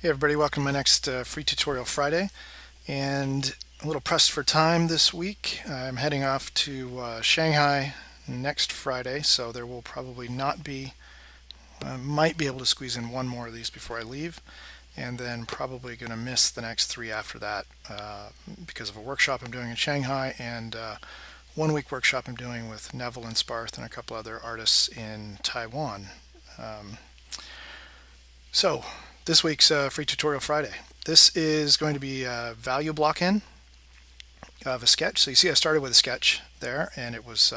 Hey everybody, welcome to my next free tutorial Friday. And a little pressed for time this week. I'm heading off to Shanghai next Friday, so there will probably not be, might be able to squeeze in one more of these before I leave, and then probably going to miss the next three after that because of a workshop I'm doing in Shanghai and 1 week workshop I'm doing with Neville and Sparth and a couple other artists in Taiwan. Um, so this week's free tutorial Friday. This is going to be a value block in of a sketch. So you see I started with a sketch there, and it was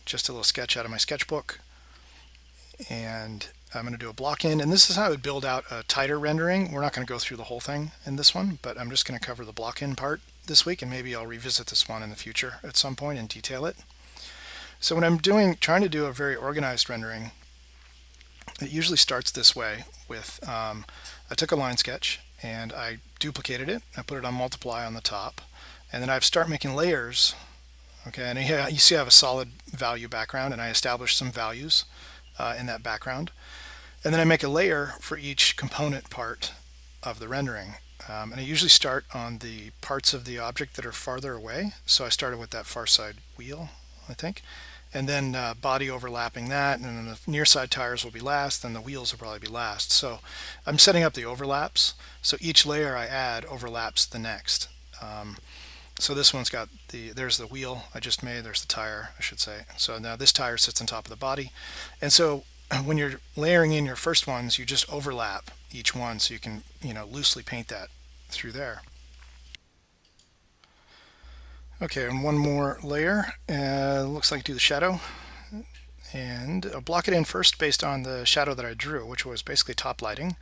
just a little sketch out of my sketchbook. And I'm going to do a block in, and this is how I would build out a tighter rendering. We're not going to go through the whole thing in this one, but I'm just going to cover the block in part this week, and maybe I'll revisit this one in the future at some point and detail it. So when I'm trying to do a very organized rendering, it usually starts this way with, I took a line sketch and I duplicated it. I put it on multiply on the top, and then I start making layers. Okay, and here you see I have a solid value background, and I established some values in that background. And then I make a layer for each component part of the rendering. And I usually start on the parts of the object that are farther away. So I started with that far side wheel, I think. And then body overlapping that, and then the near side tires will be last, then the wheels will probably be last. So I'm setting up the overlaps, so each layer I add overlaps the next. So this one's got there's the wheel I just made, there's the tire, I should say. So now this tire sits on top of the body. And so when you're layering in your first ones, you just overlap each one so you can, loosely paint that through there. Okay, and one more layer. Looks like do the shadow, and I'll block it in first based on the shadow that I drew, which was basically top lighting.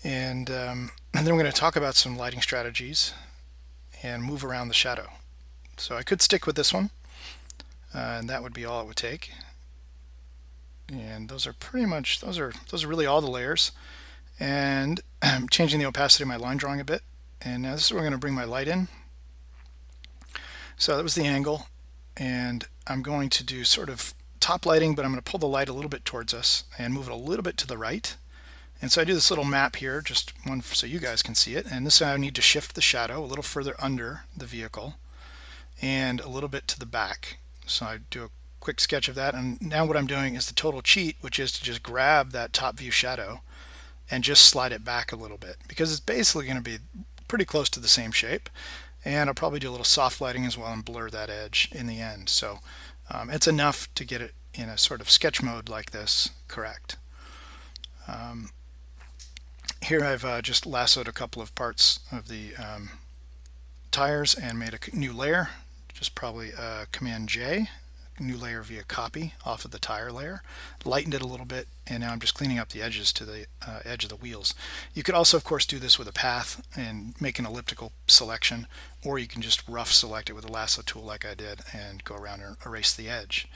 And then we're going to talk about some lighting strategies and move around the shadow. So I could stick with this one, and that would be all it would take. And those are pretty much those are really all the layers. And I'm changing the opacity of my line drawing a bit. And now this is where I'm going to bring my light in. So that was the angle, and I'm going to do sort of top lighting, but I'm going to pull the light a little bit towards us and move it a little bit to the right. And so I do this little map here, just one so you guys can see it. And this I need to shift the shadow a little further under the vehicle and a little bit to the back. So I do a quick sketch of that, and now what I'm doing is the total cheat, which is to just grab that top view shadow and just slide it back a little bit, because it's basically going to be pretty close to the same shape. And I'll probably do a little soft lighting as well and blur that edge in the end. So it's enough to get it in a sort of sketch mode like this correct. Here I've just lassoed a couple of parts of the tires and made a new layer, just probably Command J, new layer via copy off of the tire layer, lightened it a little bit, and now I'm just cleaning up the edges to the edge of the wheels. You could also of course do this with a path and make an elliptical selection, or you can just rough select it with a lasso tool like I did and go around and erase the edge.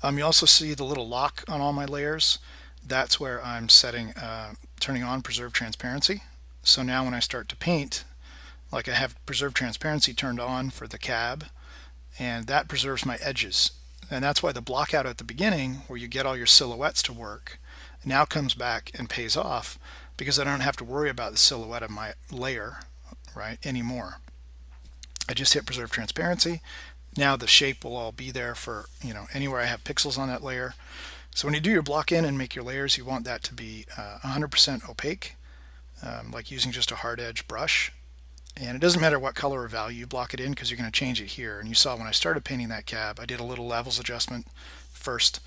You also see the little lock on all my layers. That's where I'm setting turning on preserve transparency. So now when I start to paint, like I have preserve transparency turned on for the cab, and that preserves my edges. And that's why the block out at the beginning, where you get all your silhouettes to work, now comes back and pays off, because I don't have to worry about the silhouette of my layer, right, anymore. I just hit preserve transparency. Now the shape will all be there for, anywhere I have pixels on that layer. So when you do your block in and make your layers, you want that to be 100% opaque, like using just a hard edge brush. And it doesn't matter what color or value you block it in, because you're going to change it here. And you saw when I started painting that cab, I did a little levels adjustment first,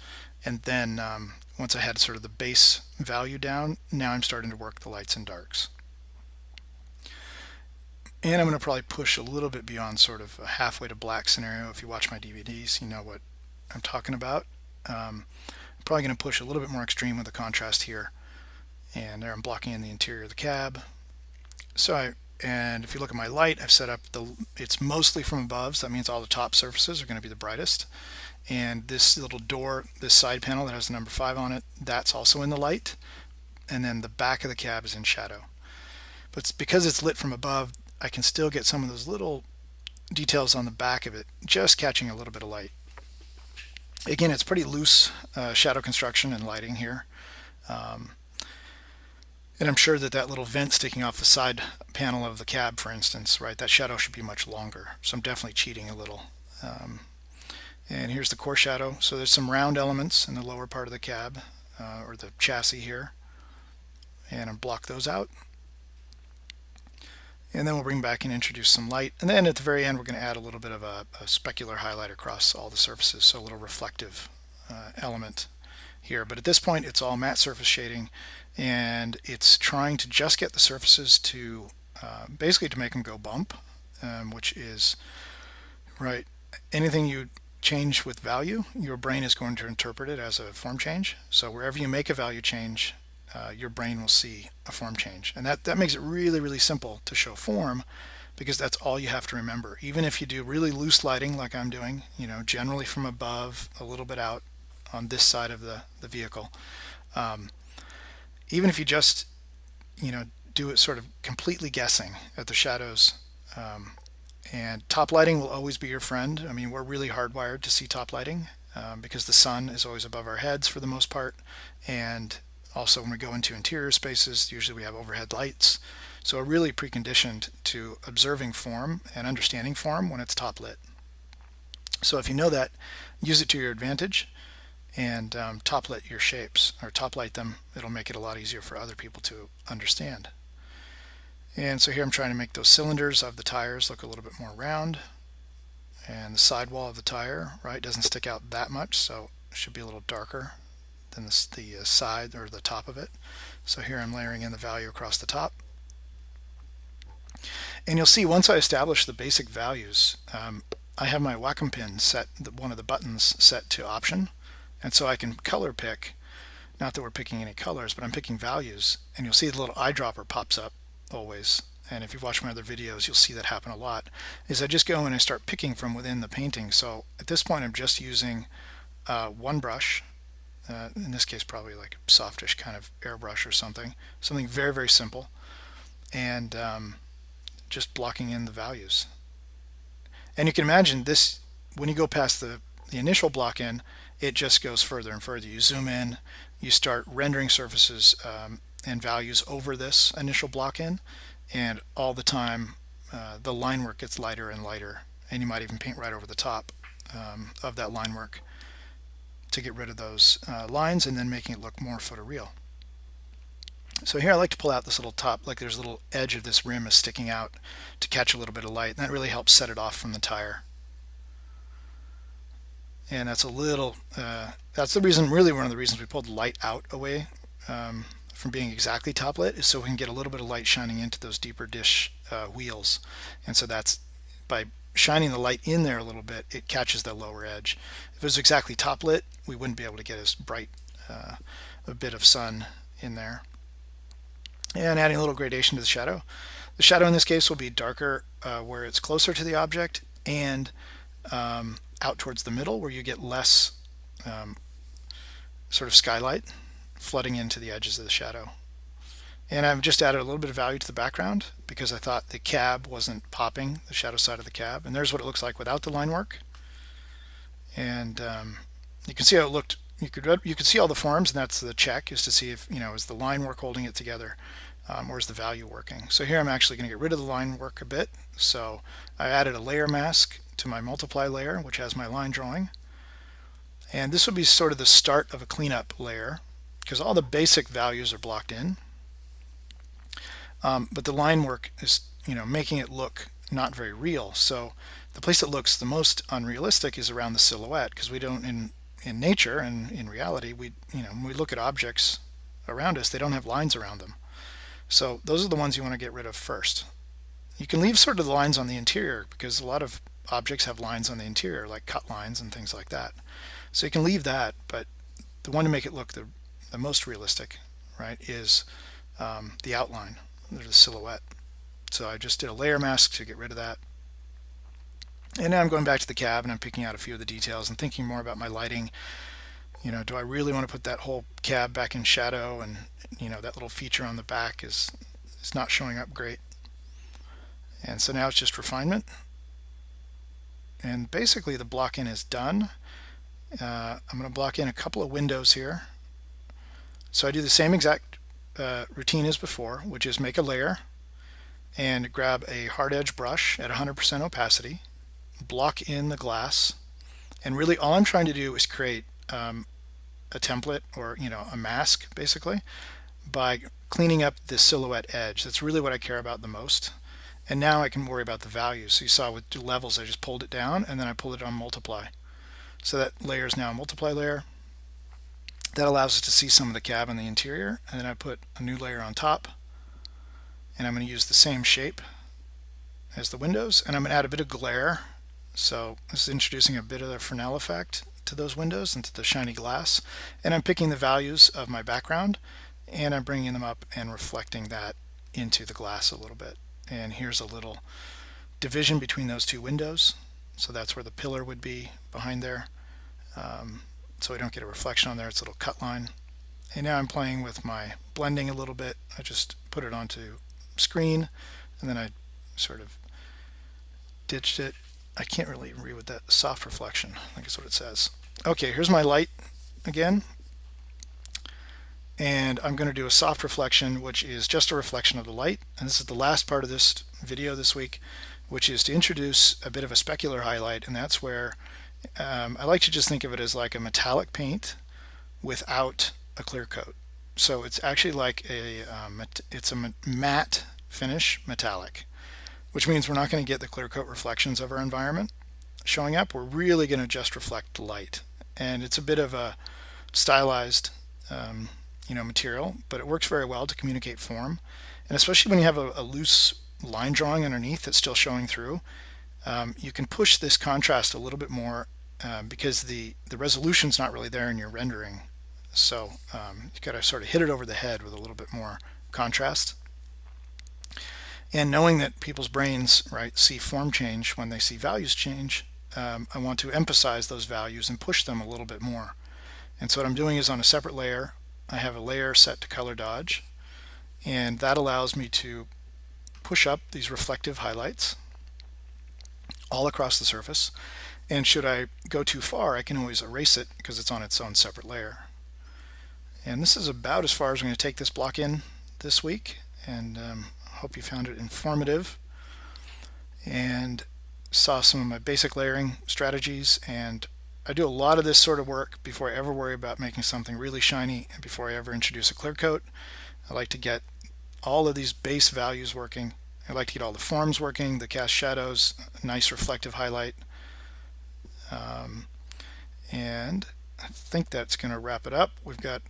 and then once I had sort of the base value down, now I'm starting to work the lights and darks. And I'm going to probably push a little bit beyond sort of a halfway to black scenario. If you watch my DVDs, you know what I'm talking about. I'm probably going to push a little bit more extreme with the contrast here. And there I'm blocking in the interior of the cab. And if you look at my light, I've set up it's mostly from above, so that means all the top surfaces are going to be the brightest. And this little door, this side panel that has the number 5 on it, that's also in the light. And then the back of the cab is in shadow. But because it's lit from above, I can still get some of those little details on the back of it just catching a little bit of light. Again, it's pretty loose shadow construction and lighting here. And I'm sure that that little vent sticking off the side panel of the cab, for instance, right, that shadow should be much longer. So I'm definitely cheating a little. And here's the core shadow. So there's some round elements in the lower part of the cab, or the chassis here. And I'll block those out. And then we'll bring back and introduce some light. And then at the very end, we're going to add a little bit of a specular highlight across all the surfaces, so a little reflective element here. But at this point, it's all matte surface shading, and it's trying to just get the surfaces to basically to make them go bump, which is, right, anything you change with value, your brain is going to interpret it as a form change. So wherever you make a value change, your brain will see a form change. And that makes it really, really simple to show form, because that's all you have to remember. Even if you do really loose lighting like I'm doing, generally from above, a little bit out on this side of the vehicle, even if you just, do it sort of completely guessing at the shadows, and top lighting will always be your friend. I mean, we're really hardwired to see top lighting because the sun is always above our heads for the most part. And also when we go into interior spaces, usually we have overhead lights. So we're really preconditioned to observing form and understanding form when it's top lit. So if you know that, use it to your advantage and top lit your shapes, or top light them. It'll make it a lot easier for other people to understand. And so here I'm trying to make those cylinders of the tires look a little bit more round, and the sidewall of the tire, right, doesn't stick out that much, so it should be a little darker than the side or the top of it. So here I'm layering in the value across the top. And you'll see once I establish the basic values, I have my Wacom pin set, one of the buttons set to option, and so I can color pick, not that we're picking any colors, but I'm picking values, and you'll see the little eyedropper pops up always. And if you've watched my other videos, you'll see that happen a lot, is I just go in and start picking from within the painting. So at this point I'm just using one brush, in this case probably like a softish kind of airbrush or something very, very simple, and just blocking in the values. And you can imagine this, when you go past the initial block in, it just goes further and further. You zoom in, you start rendering surfaces and values over this initial block in, and all the time the line work gets lighter and lighter, and you might even paint right over the top of that line work to get rid of those lines, and then making it look more photoreal. So here I like to pull out this little top, like there's a little edge of this rim is sticking out to catch a little bit of light, and that really helps set it off from the tire. And that's a little, that's the reason, really one of the reasons we pulled the light out away from being exactly top lit, is so we can get a little bit of light shining into those deeper dish wheels. And so that's, by shining the light in there a little bit, it catches the lower edge. If it was exactly top lit, we wouldn't be able to get as bright a bit of sun in there. And adding a little gradation to the shadow. The shadow in this case will be darker where it's closer to the object, and out towards the middle where you get less sort of skylight flooding into the edges of the shadow. And I've just added a little bit of value to the background because I thought the cab wasn't popping, the shadow side of the cab. And there's what it looks like without the line work. And you can see how it looked. You could see all the forms, and that's the check, is to see if, is the line work holding it together, or is the value working. So here I'm actually going to get rid of the line work a bit. So I added a layer mask to my multiply layer, which has my line drawing. And this would be sort of the start of a cleanup layer, because all the basic values are blocked in. But the line work is, making it look not very real. So the place that looks the most unrealistic is around the silhouette, because we don't, in nature and in reality, when we look at objects around us, they don't have lines around them. So those are the ones you want to get rid of first. You can leave sort of the lines on the interior, because a lot of objects have lines on the interior, like cut lines and things like that. So you can leave that, but the one to make it look the most realistic, right, is the outline, or the silhouette. So I just did a layer mask to get rid of that. And now I'm going back to the cab, and I'm picking out a few of the details and thinking more about my lighting. Do I really want to put that whole cab back in shadow? And that little feature on the back is not showing up great. And so now it's just refinement. And basically the block in is done. I'm going to block in a couple of windows here. So I do the same exact routine as before, which is make a layer and grab a hard edge brush at 100% opacity, block in the glass, and really all I'm trying to do is create a template, or a mask basically, by cleaning up the silhouette edge. That's really what I care about the most. And now I can worry about the values. So you saw with the levels, I just pulled it down and then I pulled it on multiply. So that layer is now a multiply layer. That allows us to see some of the cab and the interior. And then I put a new layer on top. And I'm going to use the same shape as the windows. And I'm going to add a bit of glare. So this is introducing a bit of the Fresnel effect to those windows and to the shiny glass. And I'm picking the values of my background and I'm bringing them up and reflecting that into the glass a little bit. And here's a little division between those two windows. So that's where the pillar would be behind there. So I don't get a reflection on there. It's a little cut line. And now I'm playing with my blending a little bit. I just put it onto screen and then I sort of ditched it. I can't really read what that soft reflection, I think is what it says. Okay, here's my light again. And I'm going to do a soft reflection, which is just a reflection of the light. And this is the last part of this video this week, which is to introduce a bit of a specular highlight. And that's where I like to just think of it as like a metallic paint without a clear coat. So it's actually like it's a matte finish metallic, which means we're not going to get the clear coat reflections of our environment showing up. We're really going to just reflect the light. And it's a bit of a stylized material, but it works very well to communicate form. And especially when you have a loose line drawing underneath that's still showing through, you can push this contrast a little bit more because the resolution's not really there in your rendering. So you've got to sort of hit it over the head with a little bit more contrast. And knowing that people's brains, right, see form change when they see values change, I want to emphasize those values and push them a little bit more. And so what I'm doing is on a separate layer, I have a layer set to color dodge, and that allows me to push up these reflective highlights all across the surface. And should I go too far, I can always erase it because it's on its own separate layer. And this is about as far as I'm going to take this block in this week, and hope you found it informative and saw some of my basic layering strategies. And I do a lot of this sort of work before I ever worry about making something really shiny and before I ever introduce a clear coat. I like to get all of these base values working. I like to get all the forms working, the cast shadows, nice reflective highlight. And I think that's going to wrap it up. We've got,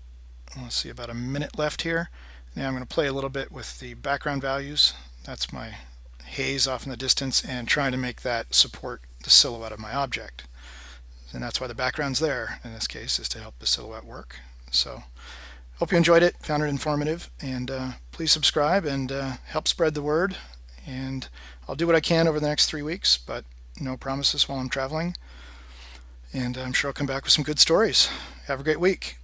let's see, about a minute left here. Now I'm going to play a little bit with the background values. That's my haze off in the distance, and trying to make that support the silhouette of my object. And that's why the background's there in this case, is to help the silhouette work. So hope you enjoyed it, found it informative, and please subscribe and help spread the word. And I'll do what I can over the next 3 weeks, but no promises while I'm traveling. And I'm sure I'll come back with some good stories. Have a great week.